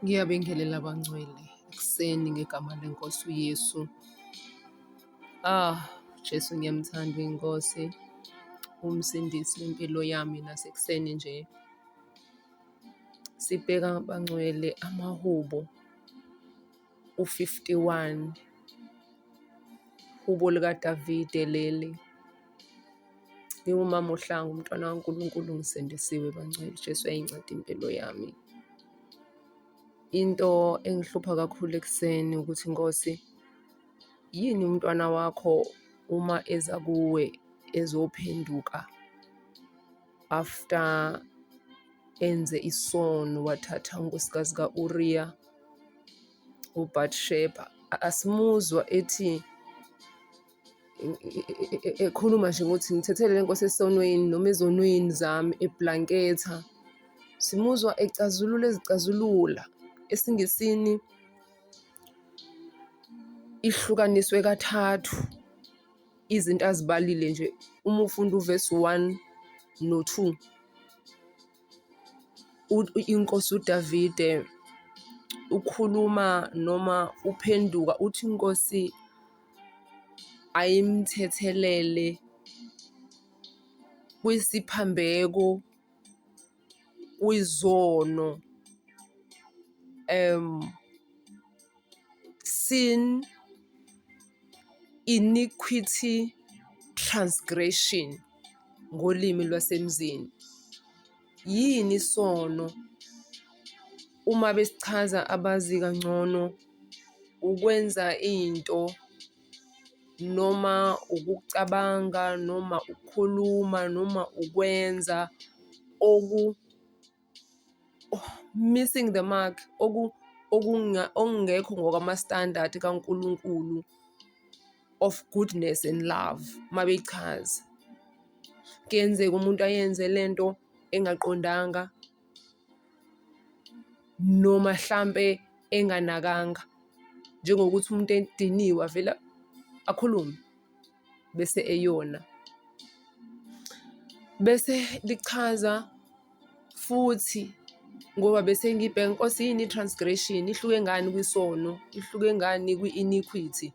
Ngiyabingelela bangcwele ekuseni ngegama lenkosi uYesu. Jesu ngiyamthanda inkosi, umsindisi wempilo yami nasekuseni nje. Sibheka bangcwele amahubo u-51, hubo likaDavide leli. Ngiwumama uhlanga, umntwana kaNkulunkulu ngisindisiwe bangcwele. Jesu yayinceda impilo yami. Into engihlupha kakhulu ekuseni ukuthi Nkosi, yini umntwana wakho uma eza kuwe ezophenduka after enze isono wathatha unkosikazi ka-Uriya uBathsheba, asimuzwa ethi ekhuluma nje ngokuthi ngithethelele Nkosi esonweni noma ezonweni zami eblanketha. Simuzwa ezicazulula esiNgisini ihlukaniswe kathathu izinto azibalile nje. Uma ufunda uvesi 1 no-2, inkosi uDavide ukhuluma noma uphenduka uthi inkosi ayimthethelele kwisiphambeko, kwizono, sin, iniquity, transgression ngolimi lwasemzini. Yini isono? Uma besichaza abazi kangcono, ukwenza into noma ukucabanga noma ukukhuluma noma ukwenza missing the mark, okungekho ngokwama-standard kaNkulunkulu of goodness and love. Mabeyichaza kuyenzeka umuntu ayenze lento engaqondanga noma mhlampe enganakanga, njengokuthi umuntu ediniwe avela akhulume bese eyona. Bese lichaza futhi, ngoba bese ngibheka Nkosi, yini i-transgression, ihluke ngani kwisono, ihluke ngani kwi-iniquity.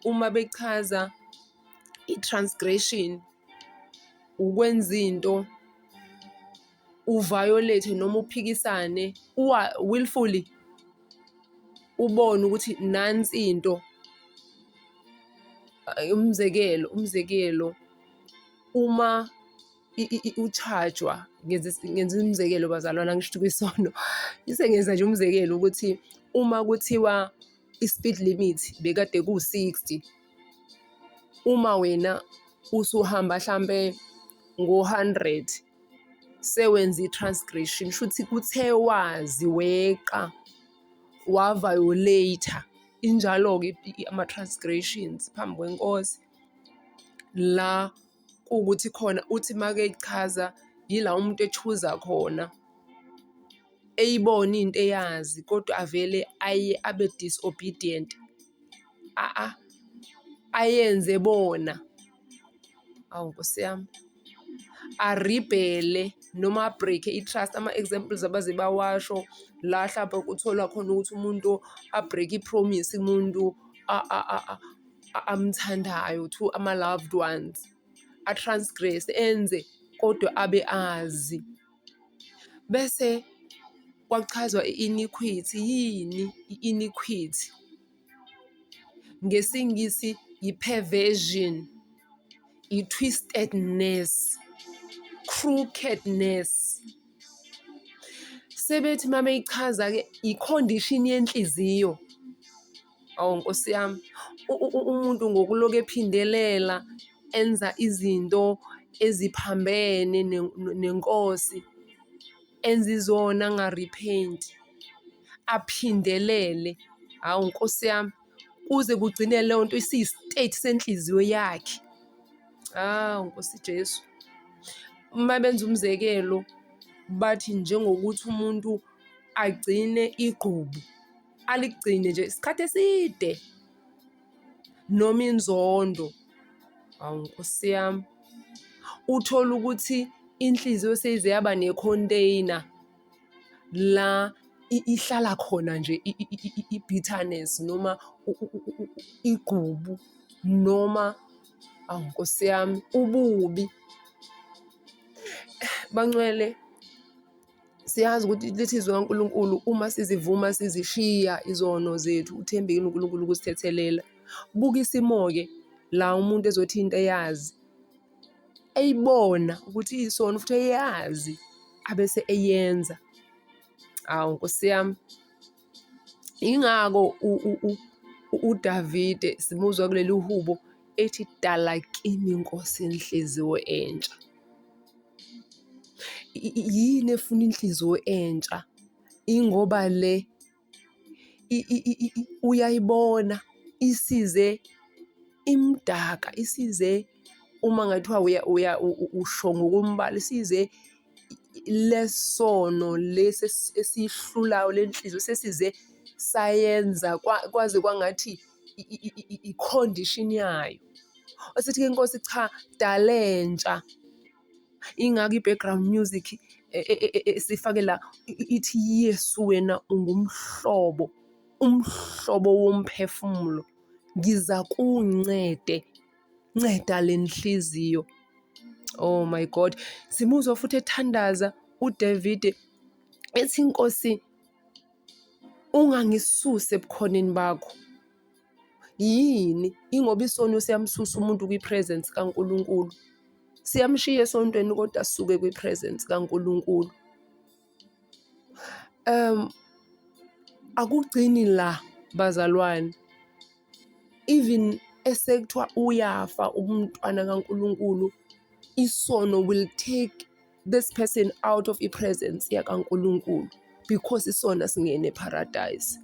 Uma bechaza i-transgression, ukwenza into uviolate noma uphikisane willfully, ubone ukuthi nansi into. Umzekelo, uma uchajwa, ngenza umzekelo bazalwana, angisho kwisono, ngenza nje umzekelo ukuthi uma kuthiwa i-speed limit bekade ku-60, uma wena usuhamba hlampe ngo-100 sewenza i-transgression, shuthi kuthe wazi weqa wa-violate. Injalo-ke ama-transgressions phambi kwenkosi, la kuwukuthi khona uthi make ichaza yila umuntu echuza khona, eyibona into eyazi kodwa avele abe disobedient, ayenze bona. Awu Nkosi yami, aribhele noma abreak i-trust. Ama-examples abaze bawasho la hlampe kutholwa khona ukuthi umuntu abreak i-promise umuntu amthandayo, to ama-loved ones, a-transgress, enze kodwa abe azi. Bese kwachazwa i-iniquity. Yini i-iniquity? NgesiNgisi i-perversion, i-twistedness, crookedness. Sebethi uma beyichaza-ke i-condition yenhliziyo. Awu Nkosi yami, umuntu ngokuloku ephindelela enza izinto eziphambene nenkosi, enza izona angarepent, aphindelele. Hawu Nkosi yami, kuze kugcine leyo nto isiyi-state senhliziyo yakhe. Nkosi Jesu. Uma benza umzekelo bathi njengokuthi umuntu agcine igqubu, aligcine nje isikhathi eside, noma inzondo. Hawu Nkosi yami, uthola ukuthi inhliziyo seyize yaba ne-container la ihlala khona nje i-bitterness noma igubu noma awu Nkosi yami ububi. Bangcwele, siyazi ukuthi lithi izwi kaNkulunkulu uma sizivuma sizishiya izono zethu uthembekile uNkulunkulu ukusithethelela. Buka isimo-ke la umuntu ezothi into eyazi eyibona ukuthi iyisono futhi eyazi abese eyenza. Awu Nkosi yami, ingako uDavide simuzwa kuleli hubo ethi dala kimi Nkosi inhliziyo entsha. Yini efuna inhliziyo entsha? Ingoba le uyayibona isize imdaka, isize uma ngathiwa usho ngokumbala, isize lesono lesi esihlulayo lenhliziyo sesize sayenza kwaze kwangathi i-condition yayo. Asithi-ke Nkosi cha, dalentsha. Ingako i-background music sifake la ithi Yesu wena ungumhlobo, umhlobo womphefumulo. Ngiza kuncede, nceda le nhliziyo. Oh my God. Simuzwa futhi ethandaza uDavide ethi Nkosi ungangisuse ebukhoneni bakho. Yini? Ingoba isono siyamsusa umuntu kwi-presence kaNkulunkulu. Siyamshiya esontweni kodwa asuke kwi-presence kaNkulunkulu. Akugcini la bazalwane. Even esekuthiwa uyafa umntwana kaNkulunkulu, isono will take this person out of i-presence yakaNkulunkulu because isona singene paradise.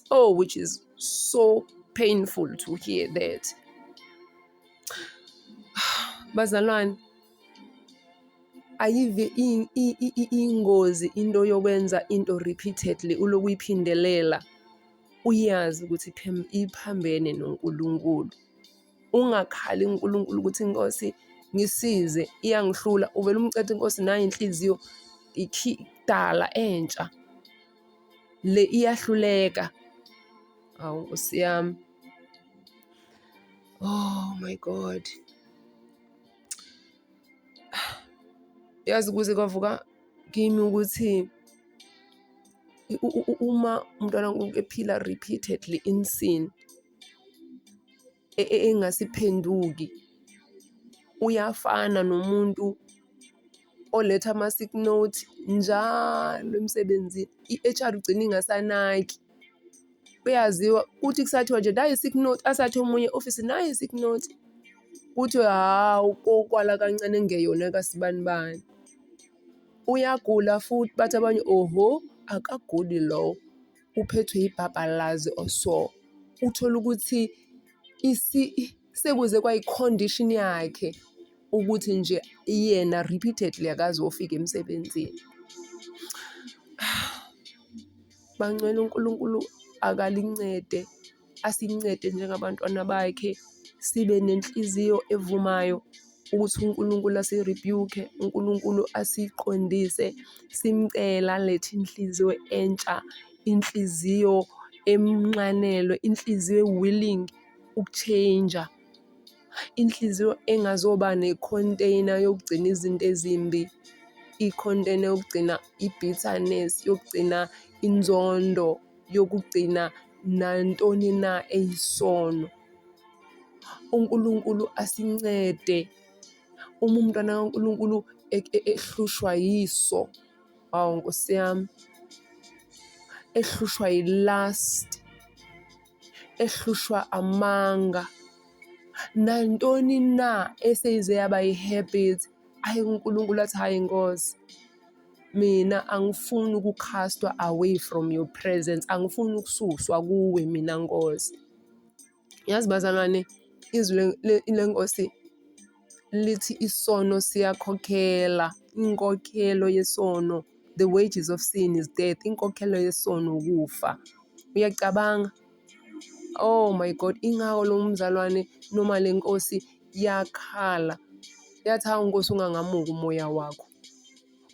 Oh, which is so painful to hear that. Bazalwane, ayive ingozi into yokwenza into repeatedly uloku uyiphindelela uyazi ukuthi iphambene noNkulunkulu. Ungakhali uNkulunkulu ukuthi Nkosi ngisize iyangihlula, uvela umcethe Nkosi nayo inhliziyo dala entsha le iyahluleka. Awu Nkosi yami. Oh my God. Yazi kuze kwavuka kimi ukuthi uma umntwana kaNkulunkulu ephila repeatedly in sin engasiphenduki, uyafana nomuntu oletha ama-sick note njalo emsebenzini. I-HR ugcina ingasanaki. Uyaziwa kuthi kusathiwa nje nayi i-sick note, asathi omunye office nayi i-sick note. Kuthi hawu kokwala kancane ngeyona kasibani. Uyagula futhi bathi abanye oho akaguli lo, uphethwe ibhabhalazi oso. Uthola ukuthi sekuze kwayi-condition yakhe ukuthi nje yena repeatedly akazofika emsebenzini. Bangcwele uNkulunkulu akalincede, asincede njengabantwana bakhe sibe nenhliziyo evumayo ukuthi uNkulunkulu asirebuke, uNkulunkulu asiqondise, simcela alethe inhliziyo entsha, inhliziyo emnqanelwe, inhliziyo willing ukuchange, inhliziyo engazoba ne-container yokugcina izinto ezimbi, i-container yokugcina i-bitterness, yokugcina inzondo, yokugcina nantoni na eyisono. uNkulunkulu asincede. Uma umntwana kaNkulunkulu ehlushwa yiso, hawu Nkosi yami, ehlushwa yi-lust, ehlushwa amanga, nantoni na eseyize yaba yi-habit, uNkulunkulu athi hayi Nkosi, mina angifuni ukucastwa away from your presence, angifuni ukususwa kuwe mina Nkosi. Yazi bazalwane, izwi leNkosi lithi isono siyakhokhela, inkokhelo yesono, the wages of sin is death, inkokhelo yesono ukufa. Uyacabanga? Oh my God, ingako lo mzalwane noma le Nkosi yakhala, yathi hawu Nkosi ungangamuki umoya wakho,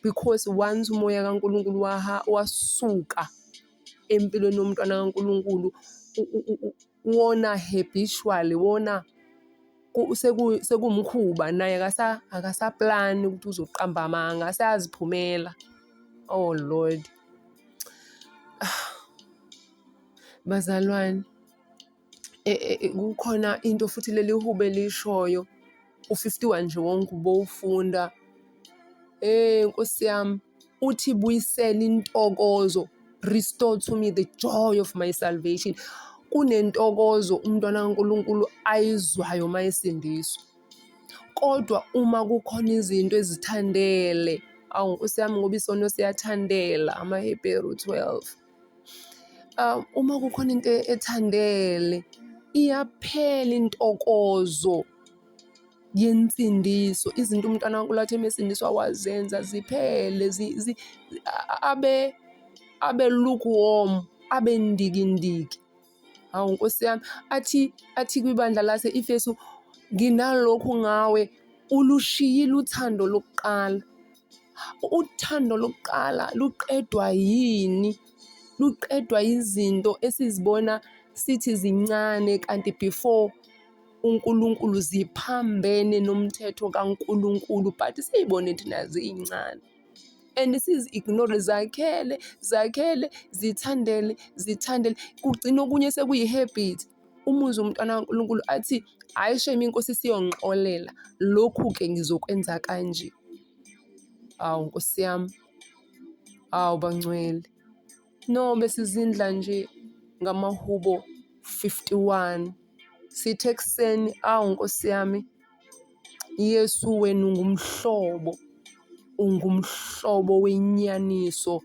because once umoya kaNkulunkulu wasuka empilweni yomntwana kaNkulunkulu wona habitually, wona sekumkhuba, naye akasaplani ukuthi uzoqamba amanga, asayaziphumela. Oh Lord. Bazalwane, kukhona into futhi leli hube lishoyo, u-51 nje wonke ubowufunda. Nkosi yami, uthi buyisela intokozo, restore to me the joy of my salvation. Kunentokozo umntwana kaNkulunkulu ayizwayo uma esindiswa. Kodwa uma kukhona izinto ezithandele, awu Nkosi yami, ngoba isono siyathandela, amaHebheru 12. Uma kukhona into ethandele, iyaphela intokozo yensindiso. Izinto umntwana kaNkulunkulu athi mesindiswa wazenza ziphele, abe lukewarm, abe ndikindiki. Hawu Nkosi yami, athi kwibandla lase-Efesu, nginalokhu ngawe, ulushiyile uthando lokuqala. Uthando lokuqala luqedwa yini? Luqedwa izinto esizibona sithi zincane, kanti before uNkulunkulu ziphambene nomthetho kaNkulunkulu, but siyibone thina ziyincane. And sizi-ignore, zakhele, zithandele. Kugcina okunye sekuyi-habit. Umuzwa umntwana kaNkulunkulu athi, hayi shame inkosi siyongixolela, lokhu-ke ngizokwenza kanje. Awu Nkosi yami, awu bangcwele. No, besizindla nje ngamahubo 51. Sithe ekuseni, awu Nkosi yami, Yesu wena ungumhlobo wenyaniso.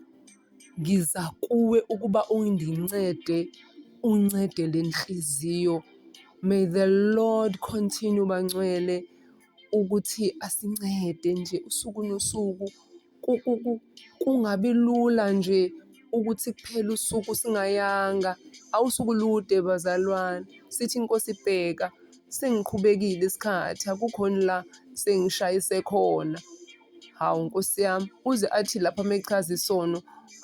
Ngiza kuwe ukuba undincede, uncede le nhliziyo. May the Lord continue bangcwele ukuthi asincede nje usuku nosuku. Kungabi lula nje ukuthi kuphela usuku singayanga. Awusuku lude bazalwane. Sithi inkosi ibheka, sengiqhubekile isikhathi, akukhoni la sengishayise khona. Hawu Nkosi yami, uze athi lapha mechaza isono,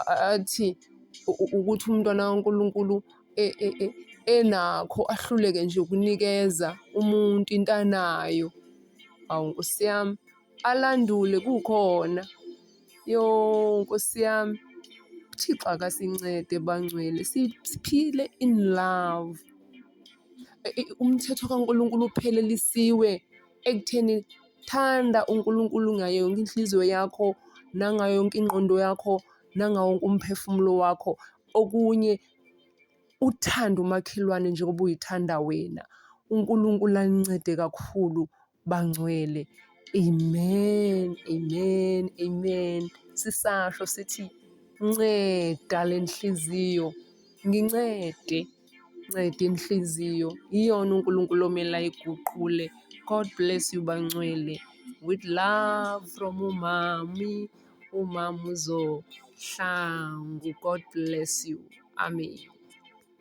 athi ukuthi umntwana kaNkulunkulu enakho ahluleke nje ukunikeza umuntu into anayo. Hawu Nkosi yami, alandule kukhona. Yo Nkosi yami, uThixo akasincede bangcwele, siphile in love. Umthetho kaNkulunkulu uphelelisiwe ekutheni thanda uNkulunkulu ngayo yonke inhliziyo yakho, nangayo yonke ingqondo yakho, nangawo wonke umphefumulo wakho. Okunye, uthanda umakhelwane njengoba uyithanda wena. uNkulunkulu anincede kakhulu bangcwele. Amen, amen, amen. Sisasho sithi, nceda le nhliziyo, ngincede. Nceda inhliziyo, iyona uNkulunkulu omele ayiguqule. God bless you bangcwele. With love from umama uZohlangu. God bless you. Amen.